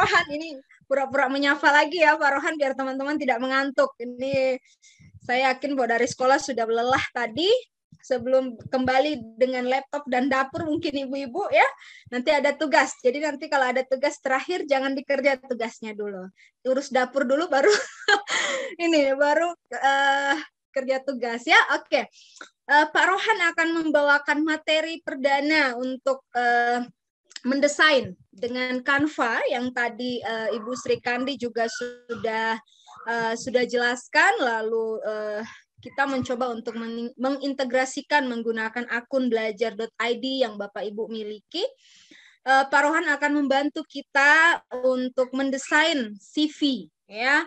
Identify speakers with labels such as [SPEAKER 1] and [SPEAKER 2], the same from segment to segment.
[SPEAKER 1] Rohan, ini pura-pura menyapa lagi ya Pak Rohan biar teman-teman tidak mengantuk. Ini saya yakin bahwa dari sekolah sudah lelah tadi. Sebelum kembali dengan laptop dan dapur mungkin ibu-ibu ya, nanti ada tugas. Jadi nanti kalau ada tugas terakhir jangan dikerja tugasnya dulu. Urus dapur dulu baru baru kerja tugas ya. Oke. Pak Rohan akan membawakan materi perdana untuk mendesain dengan Canva yang tadi Ibu Sri Kandi juga sudah jelaskan, lalu kita mencoba untuk mengintegrasikan menggunakan akun belajar.id yang Bapak Ibu miliki. Pak Rohan akan membantu kita untuk mendesain CV ya.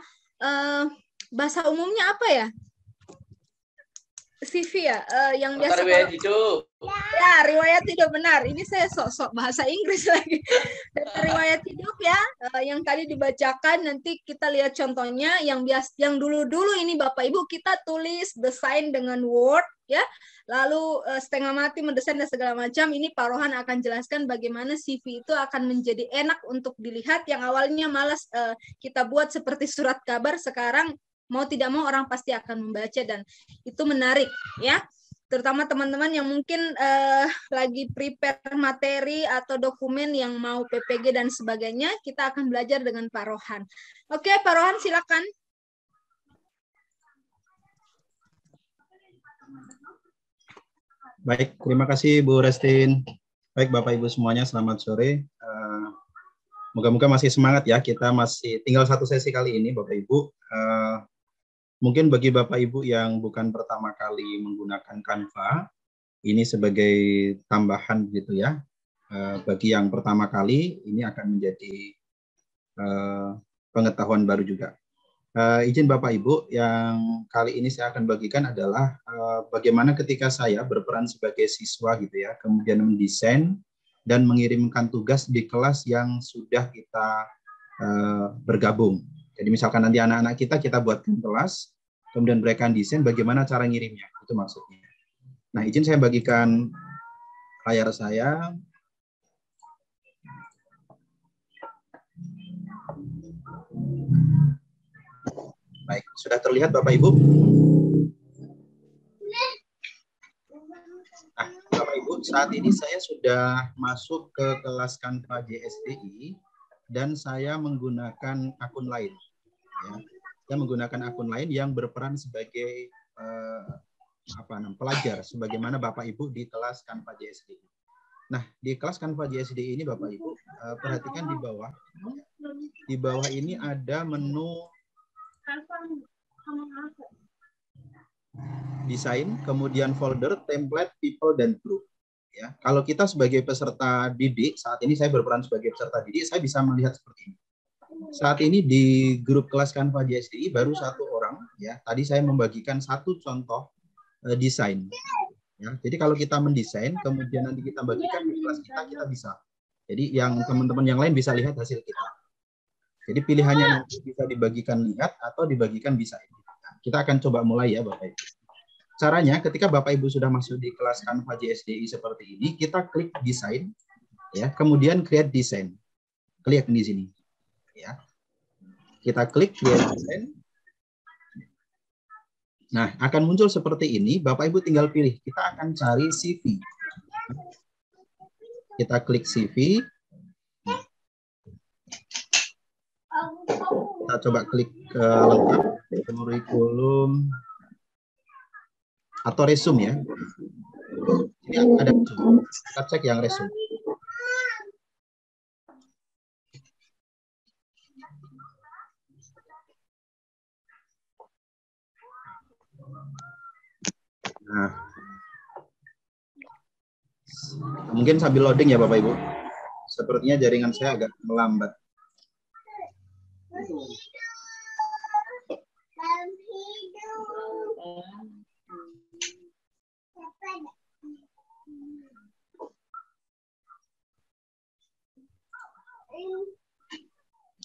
[SPEAKER 1] Bahasa umumnya apa ya? CV ya, yang biasa
[SPEAKER 2] riwayat hidup.
[SPEAKER 1] Ya, riwayat hidup benar. Ini saya sok-sok bahasa Inggris lagi. Riwayat hidup ya, yang tadi dibacakan, nanti kita lihat contohnya yang dulu-dulu ini Bapak Ibu kita tulis desain dengan Word ya. Lalu setengah mati mendesain dan segala macam. Ini Pak Rohan akan jelaskan bagaimana CV itu akan menjadi enak untuk dilihat, yang awalnya malas kita buat seperti surat kabar, sekarang mau tidak mau orang pasti akan membaca dan itu menarik ya. Terutama teman-teman yang mungkin lagi prepare materi atau dokumen yang mau PPG dan sebagainya, kita akan belajar dengan Pak Rohan. Oke, Pak Rohan silakan.
[SPEAKER 3] Baik, terima kasih Bu Restin. Baik Bapak Ibu semuanya, selamat sore. Moga-moga masih semangat ya, kita masih tinggal satu sesi kali ini Bapak Ibu. Mungkin bagi Bapak Ibu yang bukan pertama kali menggunakan Canva, ini sebagai tambahan gitu ya. Bagi yang pertama kali, ini akan menjadi pengetahuan baru juga. Izin Bapak Ibu, yang kali ini saya akan bagikan adalah bagaimana ketika saya berperan sebagai siswa gitu ya, kemudian mendesain dan mengirimkan tugas di kelas yang sudah kita bergabung. Jadi misalkan nanti anak-anak kita buatkan kelas, kemudian mereka desain bagaimana cara ngirimnya, itu maksudnya. Nah, izin saya bagikan layar saya. Baik, sudah terlihat Bapak Ibu? Nah, Bapak Ibu, saat ini saya sudah masuk ke kelas Canva JSDI dan saya menggunakan akun lain. Ya. Saya menggunakan akun lain yang berperan sebagai pelajar, sebagaimana Bapak Ibu di kelas Canva JSDI. Nah, di kelas Canva JSDI ini Bapak Ibu perhatikan di bawah. Di bawah ini ada menu desain, kemudian folder, template, people, dan group. Ya, kalau kita sebagai peserta didik, saat ini saya berperan sebagai peserta didik, saya bisa melihat seperti ini. Saat ini di grup kelas Canva JSDI baru satu orang, ya. Tadi saya membagikan satu contoh desain. Ya, jadi kalau kita mendesain, kemudian nanti kita bagikan di kelas kita bisa. Jadi yang teman-teman yang lain bisa lihat hasil kita. Jadi pilihannya nanti bisa dibagikan lihat atau dibagikan bisa. Nah, kita akan coba mulai ya Bapak Ibu. Caranya ketika Bapak Ibu sudah masuk di kelas Canva JSDI seperti ini, kita klik desain, ya, kemudian create design. Klik di sini. Ya. Kita klik create design. Nah, akan muncul seperti ini. Bapak Ibu tinggal pilih. Kita akan cari CV. Kita klik CV. Kita coba klik lengkap, kurikulum atau resume ya. Ini ada resume. Kita cek yang resume. Nah, mungkin sambil loading ya Bapak Ibu. Sepertinya jaringan saya agak melambat.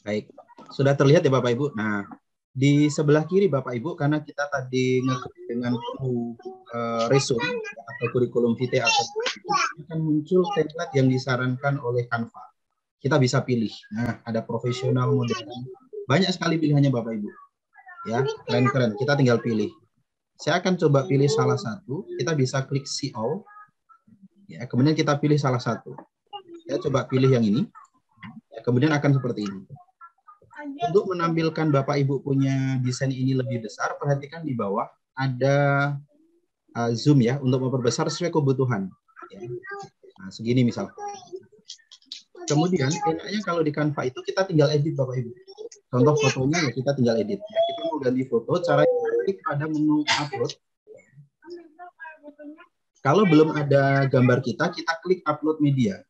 [SPEAKER 3] Baik, sudah terlihat ya Bapak Ibu. Nah, di sebelah kiri Bapak Ibu, karena kita tadi ngeklik dengan menu resume atau kurikulum vitae, atau akan muncul template yang disarankan oleh Canva. kita bisa pilih. Nah, ada profesional, modern. Banyak sekali pilihannya Bapak Ibu. Ya, keren-keren. Kita tinggal pilih. Saya akan coba pilih salah satu. Kita bisa klik see all. Ya, kemudian kita pilih salah satu. Saya coba pilih yang ini. Ya, kemudian akan seperti ini. Untuk menampilkan Bapak Ibu punya desain ini lebih besar, perhatikan di bawah ada zoom ya untuk memperbesar sesuai kebutuhan. Ya. Nah, segini misal. Kemudian enaknya kalau di Canva itu kita tinggal edit Bapak Ibu. Contoh fotonya ya kita tinggal edit. Ya, kita mau ganti foto, cara klik pada menu upload. Kalau belum ada gambar kita klik upload media.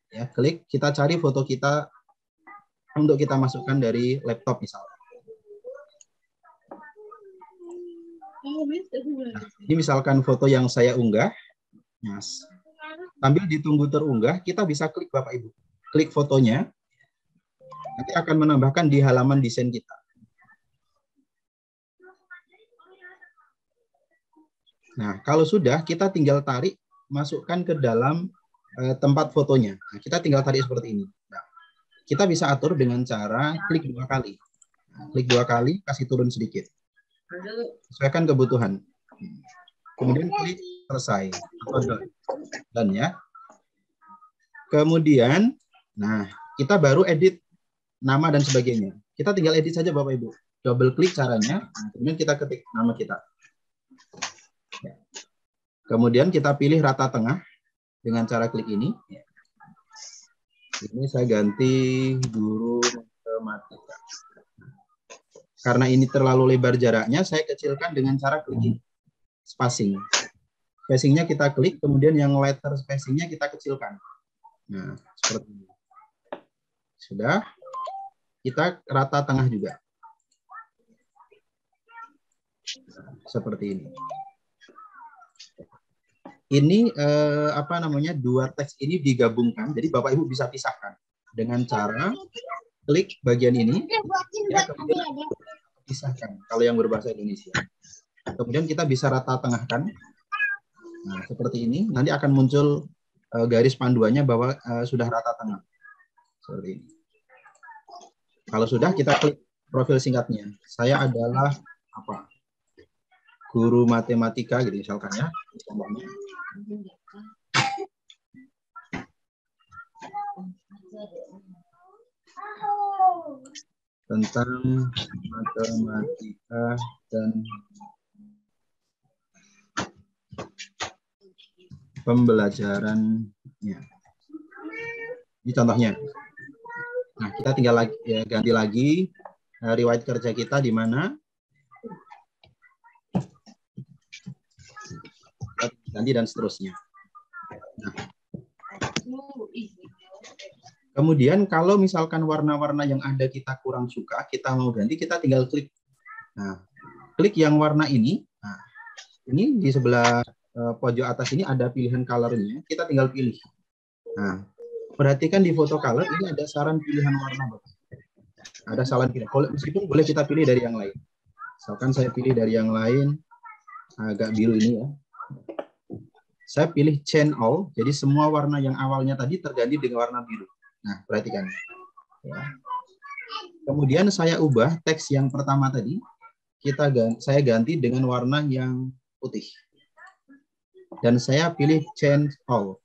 [SPEAKER 3] Ya, klik, kita cari foto kita untuk kita masukkan dari laptop misalnya. Nah, ini misalkan foto yang saya unggah. Yes. Sambil ditunggu terunggah, kita bisa klik Bapak Ibu. Klik fotonya, nanti akan menambahkan di halaman desain kita. Nah, kalau sudah, kita tinggal tarik, masukkan ke dalam tempat fotonya. Nah, kita tinggal tarik seperti ini. Nah, kita bisa atur dengan cara klik 2 kali. Nah, klik 2 kali, kasih turun sedikit. Sesuaikan kebutuhan. Kemudian klik selesai. Dan ya. Kemudian, nah, kita baru edit nama dan sebagainya. Kita tinggal edit saja Bapak Ibu. Double klik caranya, kemudian kita ketik nama kita. Ya. Kemudian kita pilih rata tengah dengan cara klik ini. Ini saya ganti guru matematika. Karena ini terlalu lebar jaraknya, saya kecilkan dengan cara klik ini. Spacing. Spacingnya kita klik, kemudian yang letter spacingnya kita kecilkan. Nah, seperti ini. Sudah. Kita rata tengah juga. Seperti ini. Ini apa namanya, dua teks ini digabungkan. Jadi Bapak Ibu bisa pisahkan dengan cara klik bagian ini. Ya, kemudian pisahkan kalau yang berbahasa Indonesia. Kemudian kita bisa rata tengahkan. Nah, seperti ini. Nanti akan muncul garis panduannya bahwa sudah rata tengah. Seperti ini. Kalau sudah, kita klik profil singkatnya. Saya adalah apa? Guru matematika gitu misalkan ya. Tentang matematika dan pembelajarannya. Ini contohnya. Nah, kita tinggal lagi, ya, ganti lagi riwayat kerja kita di mana. Ganti dan seterusnya. Nah. Kemudian kalau misalkan warna-warna yang ada kita kurang suka, kita mau ganti, kita tinggal klik. Nah, klik yang warna ini. Nah, ini di sebelah pojok atas ini ada pilihan color-nya. Kita tinggal pilih. Nah, perhatikan di foto color ini ada saran pilihan warna. Ada saran pilihan. Meskipun boleh kita pilih dari yang lain. Misalkan saya pilih dari yang lain agak biru ini ya. Saya pilih change all. Jadi semua warna yang awalnya tadi terganti dengan warna biru. Nah, perhatikan. Ya. Kemudian saya ubah teks yang pertama tadi. Saya ganti dengan warna yang putih. Dan saya pilih change all.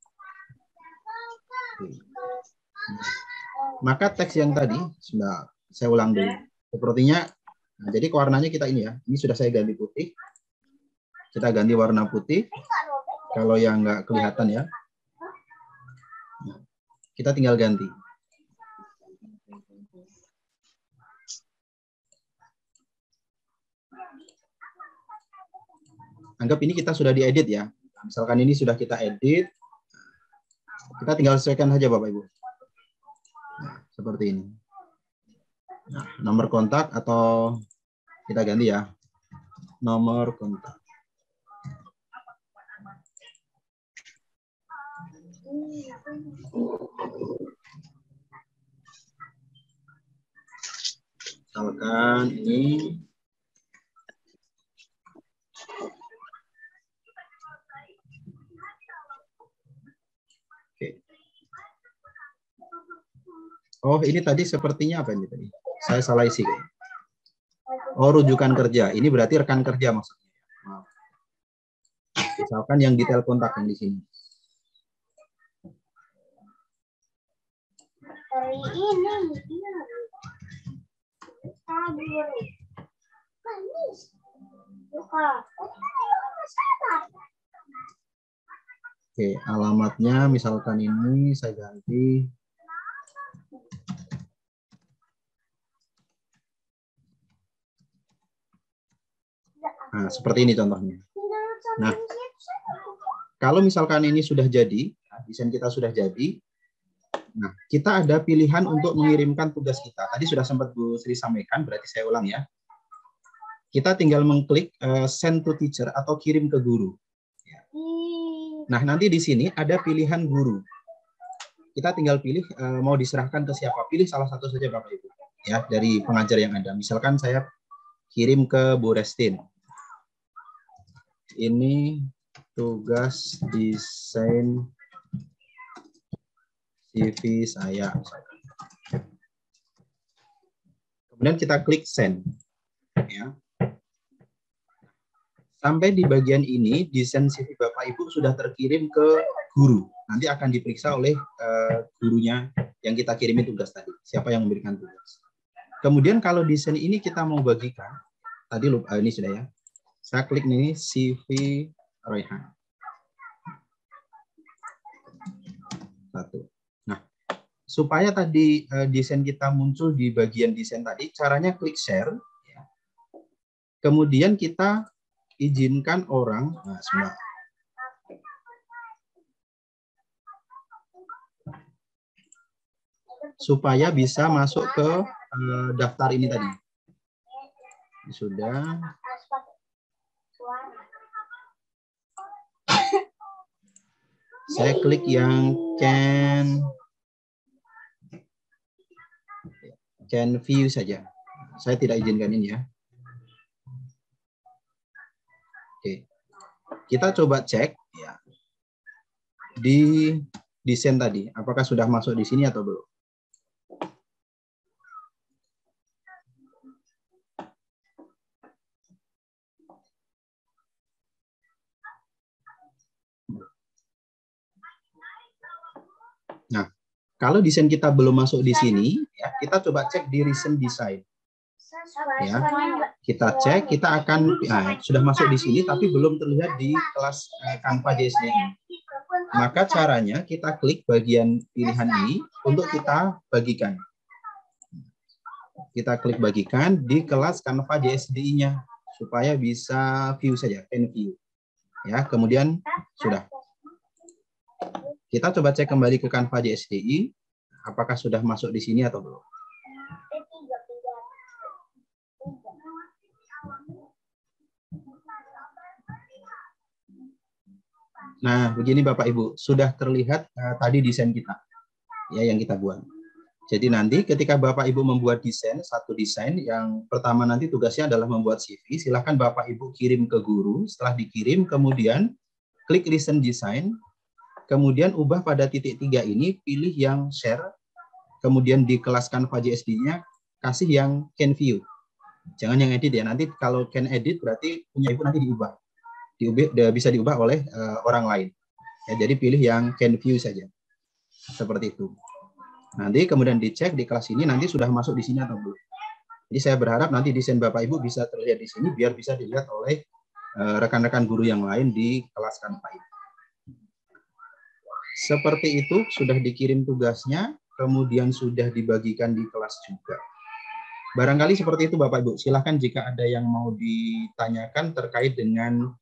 [SPEAKER 3] Maka teks yang tadi, saya ulang dulu. Sepertinya, nah, jadi warnanya kita ini ya. Ini sudah saya ganti putih. Kita ganti warna putih. Kalau yang nggak kelihatan ya. Nah, kita tinggal ganti. Anggap ini kita sudah diedit ya. Misalkan ini sudah kita edit. Kita tinggal sesuaikan saja Bapak Ibu. Nah, seperti ini. Nah, nomor kontak atau kita ganti ya. Nomor kontak. Misalkan ini oke. Oh, ini tadi sepertinya apa ini tadi? Saya salah isi. Oh, rujukan kerja. Ini berarti rekan kerja maksudnya. Maaf. Misalkan yang detail kontak yang di sini. Oke, alamatnya misalkan ini saya ganti. Nah, seperti ini contohnya. Nah, kalau misalkan ini sudah jadi, desain kita sudah jadi, nah, kita ada pilihan untuk mengirimkan tugas kita. Tadi sudah sempat Bu Sri sampaikan, berarti saya ulang ya. Kita tinggal mengklik send to teacher atau kirim ke guru. Nah, nanti di sini ada pilihan guru. Kita tinggal pilih mau diserahkan ke siapa. Pilih salah satu saja Bapak Ibu. Ya, dari pengajar yang ada. Misalkan saya kirim ke Bu Restin. Ini tugas desain CV saya. Kemudian kita klik send. Ya. Sampai di bagian ini, desain CV Bapak Ibu sudah terkirim ke guru. Nanti akan diperiksa oleh gurunya yang kita kirimi tugas tadi. Siapa yang memberikan tugas. Kemudian kalau desain ini kita mau bagikan, tadi lupa ini sudah ya. Saya klik nih CV Royhan. Satu. Nah, supaya tadi desain kita muncul di bagian desain tadi, caranya klik share. Ya. Kemudian kita izinkan orang, nah, sebentar. Supaya bisa masuk ke daftar ini tadi. Sudah. Saya klik yang can view saja. Saya tidak izinkan ini ya. Oke. Kita coba cek ya. Di desain tadi, apakah sudah masuk di sini atau belum? Nah, kalau desain kita belum masuk di sini, ya, kita coba cek di recent design. Ya, kita cek, kita akan sudah masuk di sini, tapi belum terlihat di kelas Canva JSD. Maka caranya kita klik bagian pilihan ini untuk kita bagikan. Kita klik bagikan di kelas Canva JSDI-nya supaya bisa view saja, can view. Ya, kemudian sudah. Kita coba cek kembali ke Canva JSDI, apakah sudah masuk di sini atau belum. Nah, begini Bapak Ibu, sudah terlihat tadi desain kita, ya yang kita buat. Jadi nanti ketika Bapak Ibu membuat desain, satu desain yang pertama nanti tugasnya adalah membuat CV, silahkan Bapak Ibu kirim ke guru. Setelah dikirim, kemudian klik recent design, kemudian ubah pada titik 3 ini, pilih yang share, kemudian di kelas Canva JSD-nya kasih yang can view. Jangan yang edit ya, nanti kalau can edit berarti punya Ibu nanti diubah. Bisa diubah oleh orang lain. Ya, jadi pilih yang can view saja. Seperti itu. Nanti kemudian dicek di kelas ini nanti sudah masuk di sini atau belum. Jadi saya berharap nanti desain Bapak Ibu bisa terlihat di sini biar bisa dilihat oleh rekan-rekan guru yang lain di kelas Canva ini. Seperti itu, sudah dikirim tugasnya, kemudian sudah dibagikan di kelas juga. Barangkali seperti itu Bapak Ibu. Silahkan jika ada yang mau ditanyakan terkait dengan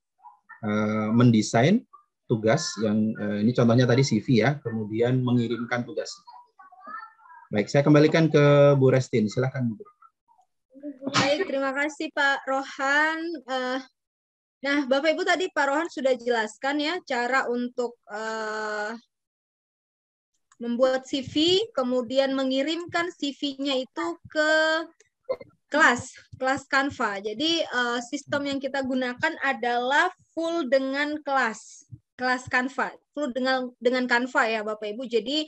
[SPEAKER 3] mendesain tugas yang ini contohnya tadi CV ya, kemudian mengirimkan tugas. Baik, saya kembalikan ke Bu Restin. Silahkan Bu.
[SPEAKER 1] Baik, terima kasih Pak Rohan. Nah, Bapak Ibu tadi Pak Rohan sudah jelaskan ya cara untuk membuat CV, kemudian mengirimkan CV-nya itu ke kelas Canva. Jadi sistem yang kita gunakan adalah full dengan kelas. kelas Canva, full dengan Canva ya Bapak Ibu. Jadi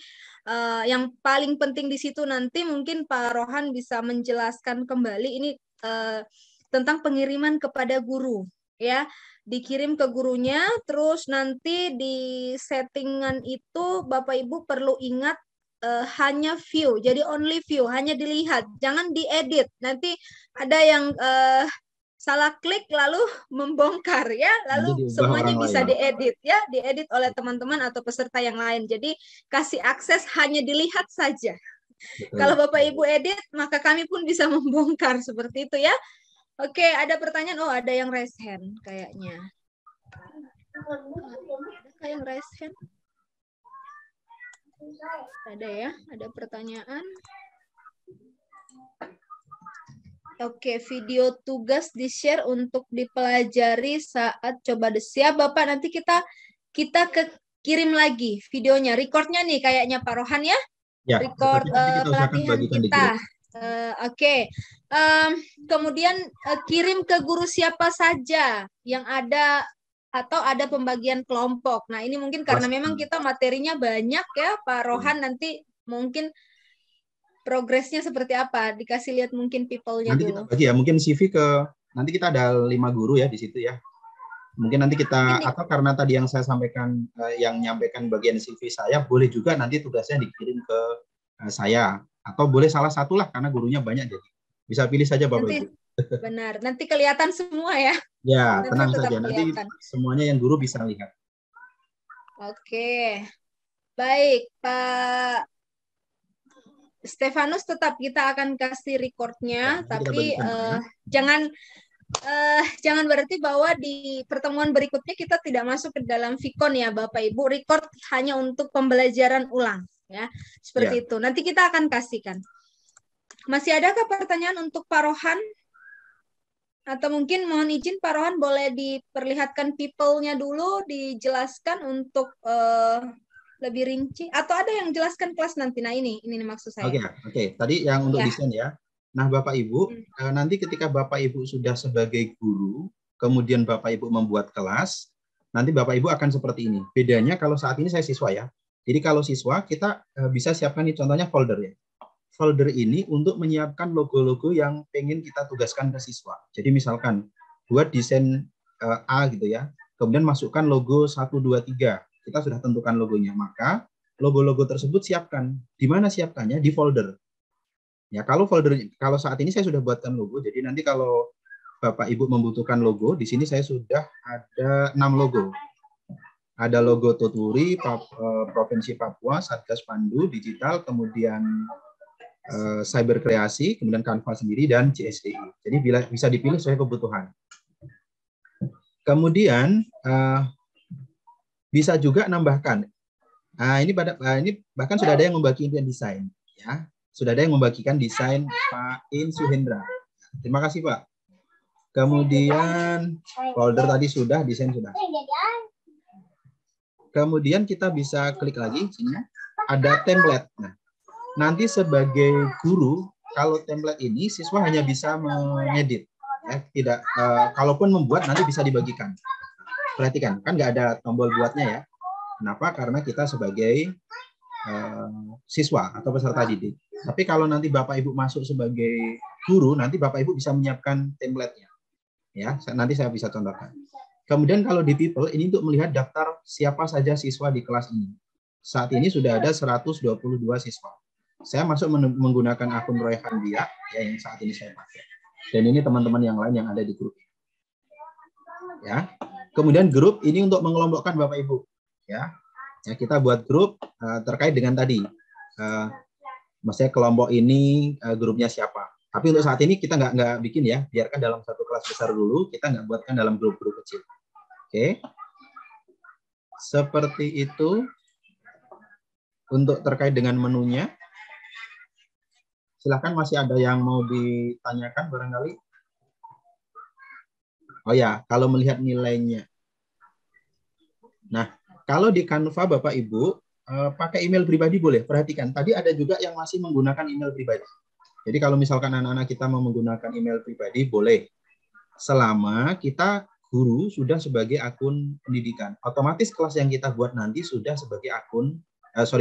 [SPEAKER 1] yang paling penting di situ nanti mungkin Pak Rohan bisa menjelaskan kembali ini tentang pengiriman kepada guru ya. Dikirim ke gurunya, terus nanti di settingan itu Bapak Ibu perlu ingat hanya view, jadi only view, hanya dilihat, jangan diedit. Nanti ada yang salah klik lalu membongkar ya, lalu semuanya bisa diedit ya, diedit oleh teman-teman atau peserta yang lain. Jadi kasih akses hanya dilihat saja. Betul. Kalau Bapak Ibu edit, maka kami pun bisa membongkar seperti itu ya. Oke, ada pertanyaan? Oh, ada yang raise hand kayaknya. Ada yang raise hand? Ada ya, ada pertanyaan. Oke, video tugas di-share untuk dipelajari saat coba des. Siap, Bapak, nanti kita kirim lagi videonya, recordnya nih kayaknya Pak Rohan ya. Ya, record pelatihan kita. Oke. Kemudian kirim ke guru siapa saja yang ada atau ada pembagian kelompok. Nah, ini mungkin karena memang kita materinya banyak ya, Pak Rohan, nanti mungkin progresnya seperti apa? Dikasih lihat mungkin people-nya dulu. Nanti kita bagi ya, mungkin CV nanti kita ada 5 guru ya di situ ya. Mungkin nanti kita, atau karena tadi yang saya sampaikan, yang nyampaikan bagian CV saya, boleh juga nanti tugasnya dikirim ke saya. Atau boleh salah satu lah, karena gurunya banyak jadi. Bisa pilih saja Bapak Ibu. Benar, nanti kelihatan semua ya. Ya, nanti tenang saja. Nanti semuanya yang guru bisa lihat. Oke. Baik, Pak Stefanus, tetap kita akan kasih recordnya, tapi jangan berarti bahwa di pertemuan berikutnya kita tidak masuk ke dalam Vicon ya Bapak Ibu. Record hanya untuk pembelajaran ulang ya, seperti itu. Nanti kita akan kasihkan. Masih adakah pertanyaan untuk Pak Rohan? Atau mungkin mohon izin Pak Rohan boleh diperlihatkan people-nya dulu, dijelaskan untuk lebih rinci, atau ada yang jelaskan kelas nanti. Nah ini maksud saya. Oke. Tadi yang untuk desain ya. Nah Bapak Ibu, nanti ketika Bapak Ibu sudah sebagai guru, kemudian Bapak Ibu membuat kelas, nanti Bapak Ibu akan seperti ini. Bedanya kalau saat ini saya siswa ya. Jadi kalau siswa kita bisa siapkan nih contohnya folder ya. Folder ini untuk menyiapkan logo-logo yang pengen kita tugaskan ke siswa. Jadi misalkan buat desain A gitu ya. Kemudian masukkan logo 1, 2, 3. Kita sudah tentukan logonya, maka logo-logo tersebut siapkan. Di mana siapkannya? Di folder. Ya, kalau saat ini saya sudah buatkan logo, jadi nanti kalau Bapak Ibu membutuhkan logo, di sini saya sudah ada 6 logo. Ada logo Toturi, Provinsi Papua, Satgas Pandu, Digital, kemudian Cyber Kreasi, kemudian Canva sendiri, dan CSDI. Jadi bisa dipilih sesuai kebutuhan. Kemudian bisa juga nambahkan. Nah, ini bahkan sudah ada yang membagikan desain, ya. Sudah ada yang membagikan desain Pak In Suhendra. Terima kasih Pak. Kemudian folder tadi sudah, desain sudah. Kemudian kita bisa klik lagi sini. Ada template. Nah, nanti sebagai guru, kalau template ini siswa hanya bisa mengedit, ya. Tidak, kalaupun membuat nanti bisa dibagikan. Perhatikan, kan nggak ada tombol buatnya ya. Kenapa? Karena kita sebagai siswa atau peserta didik. Tapi kalau nanti Bapak Ibu masuk sebagai guru, nanti Bapak Ibu bisa menyiapkan template-nya. Ya, nanti saya bisa contohkan. Kemudian kalau di people, ini untuk melihat daftar siapa saja siswa di kelas ini. Saat ini sudah ada 122 siswa. Saya masuk menggunakan akun Royhan Dia, ya, yang saat ini saya pakai. Dan ini teman-teman yang lain yang ada di grup. Ya. Kemudian grup ini untuk mengelompokkan Bapak Ibu, ya. Ya, kita buat grup terkait dengan tadi, maksudnya kelompok ini grupnya siapa. Tapi untuk saat ini kita nggak bikin ya, biarkan dalam satu kelas besar dulu, kita nggak buatkan dalam grup-grup kecil. Oke, seperti itu untuk terkait dengan menunya. Silahkan, masih ada yang mau ditanyakan barangkali. Oh ya, kalau melihat nilainya. Nah, kalau di Canva Bapak Ibu pakai email pribadi boleh. Perhatikan, tadi ada juga yang masih menggunakan email pribadi. Jadi kalau misalkan anak-anak kita mau menggunakan email pribadi boleh. Selama kita
[SPEAKER 3] guru sudah sebagai akun pendidikan. Otomatis kelas yang kita buat nanti sudah sebagai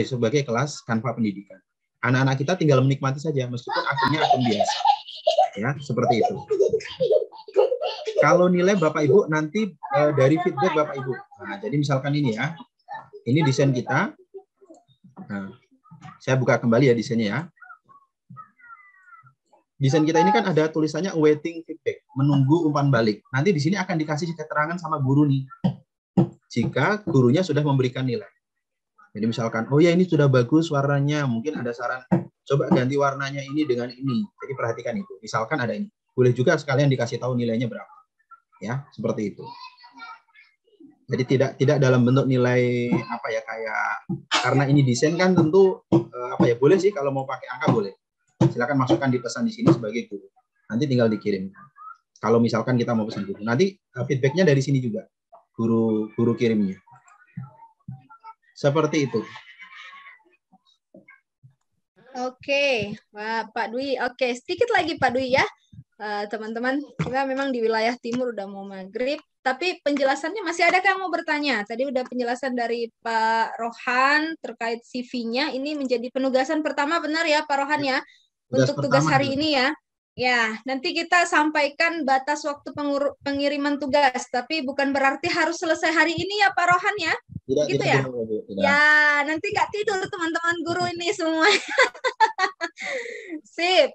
[SPEAKER 3] sebagai kelas Canva pendidikan. Anak-anak kita tinggal menikmati saja meskipun akunnya akun biasa. Ya, seperti itu. Kalau nilai Bapak Ibu nanti dari feedback Bapak Ibu. Nah, jadi misalkan ini ya. Ini desain kita. Nah, saya buka kembali ya desainnya ya. Desain kita ini kan ada tulisannya awaiting feedback, menunggu umpan balik. Nanti di sini akan dikasih keterangan sama guru nih. Jika gurunya sudah memberikan nilai. Jadi misalkan, oh ya ini sudah bagus warnanya, mungkin ada saran, coba ganti warnanya ini dengan ini. Jadi perhatikan itu. Misalkan ada ini. Boleh juga sekalian dikasih tahu nilainya berapa. Ya, seperti itu. Jadi tidak dalam bentuk nilai apa ya kayak karena ini desain kan tentu boleh sih kalau mau pakai angka boleh. Silakan masukkan di pesan di sini sebagai guru. Nanti tinggal dikirim. Kalau misalkan kita mau pesan guru. Nanti feedbacknya dari sini juga. Guru kirimnya. Seperti itu.
[SPEAKER 1] Oke, Pak Dwi. Oke, sedikit lagi Pak Dwi ya. Teman-teman, kita memang di wilayah timur udah mau maghrib, tapi penjelasannya masih ada yang mau bertanya. Tadi udah penjelasan dari Pak Rohan terkait CV-nya. Ini menjadi penugasan pertama, benar ya Pak Rohan ya? Untuk tugas hari ini ya. Ya, nanti kita sampaikan batas waktu pengiriman tugas, tapi bukan berarti harus selesai hari ini ya Pak Rohan ya?
[SPEAKER 3] Tidak,
[SPEAKER 1] gitu ya? Ya, nanti nggak tidur teman-teman guru ini semua. Sip.